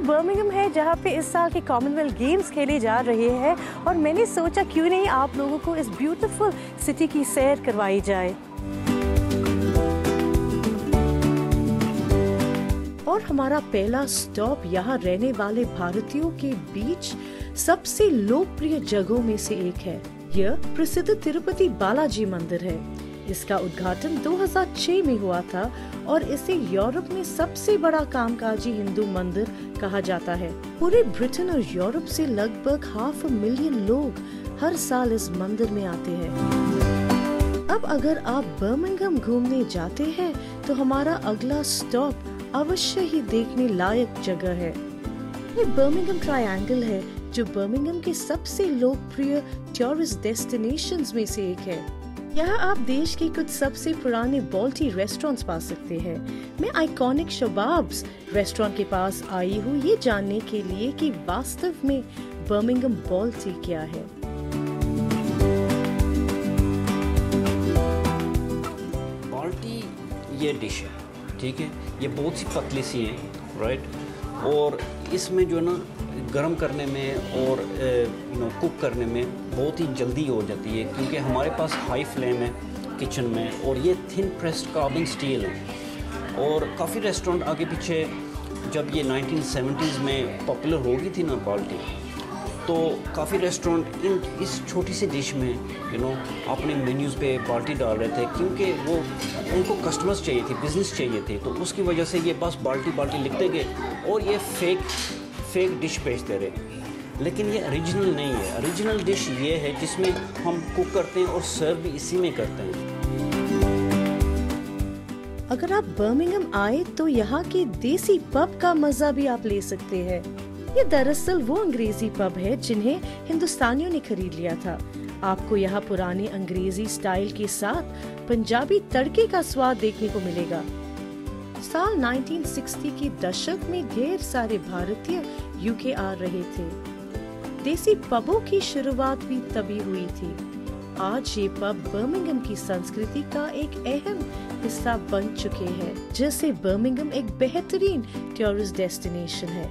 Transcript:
Birmingham है जहाँ पे इस साल के कॉमनवेल्थ गेम्स खेले जा रहे हैं और मैंने सोचा क्यों नहीं आप लोगों को इस ब्यूटीफुल सिटी की सैर करवाई जाए। और हमारा पहला स्टॉप यहाँ रहने वाले भारतीयों के बीच सबसे लोकप्रिय जगहों में से एक है। यह प्रसिद्ध तिरुपति बालाजी मंदिर है। इसका उद्घाटन 2006 में हुआ था और इसे यूरोप में सबसे बड़ा कामकाजी हिंदू मंदिर कहा जाता है। पूरे ब्रिटेन और यूरोप से लगभग 500,000 लोग हर साल इस मंदिर में आते हैं। अब अगर आप बर्मिंघम घूमने जाते हैं तो हमारा अगला स्टॉप अवश्य ही देखने लायक जगह है। ये बर्मिंघम ट्रायंगल है जो बर्मिंघम के सबसे लोकप्रिय टूरिस्ट डेस्टिनेशंस में से एक है। यहाँ आप देश के कुछ सबसे पुराने बॉल्टी रेस्टोरेंट्स पा सकते हैं। मैं आइकॉनिक शबाब्स रेस्टोरेंट के पास आई हूँ ये जानने के लिए कि वास्तव में बर्मिंघम बॉल्टी क्या है। बॉल्टी ये डिश है, ठीक है। ये बहुत सी पतली सी है, राइट। और इसमें जो है ना गर्म करने में और कुक करने में बहुत ही जल्दी हो जाती है क्योंकि हमारे पास हाई फ्लेम है किचन में और ये थिन प्रेस्ड कार्बन स्टील है। और काफ़ी रेस्टोरेंट आगे पीछे जब ये 1970s में पॉपुलर हो गई थी ना बाल्टी, तो काफ़ी रेस्टोरेंट इस छोटी सी डिश में अपने मेन्यूज़ पे बाल्टी डाल रहे थे क्योंकि वो उनको कस्टमर्स चाहिए थे, बिजनेस चाहिए थे। तो उसकी वजह से ये बस बाल्टी लिखते गए और ये फेक डिश बेचते रहे। लेकिन ये ओरिजिनल नहीं है। ओरिजिनल डिश ये है जिसमें हम कुक करते हैं और सर्व भी इसी में करते हैं। अगर आप बर्मिंघम आए तो यहाँ के देसी पब का मजा भी आप ले सकते हैं। ये दरअसल वो अंग्रेजी पब है जिन्हें हिंदुस्तानियों ने खरीद लिया था। आपको यहाँ पुराने अंग्रेजी स्टाइल के साथ पंजाबी तड़के का स्वाद देखने को मिलेगा। साल 1960 के दशक में ढेर सारे भारतीय यूके आ रहे थे। देसी पबों की शुरुआत भी तभी हुई थी। आज ये पब बर्मिंघम की संस्कृति का एक अहम हिस्सा बन चुके हैं, जिससे बर्मिंघम एक बेहतरीन टूरिस्ट डेस्टिनेशन है।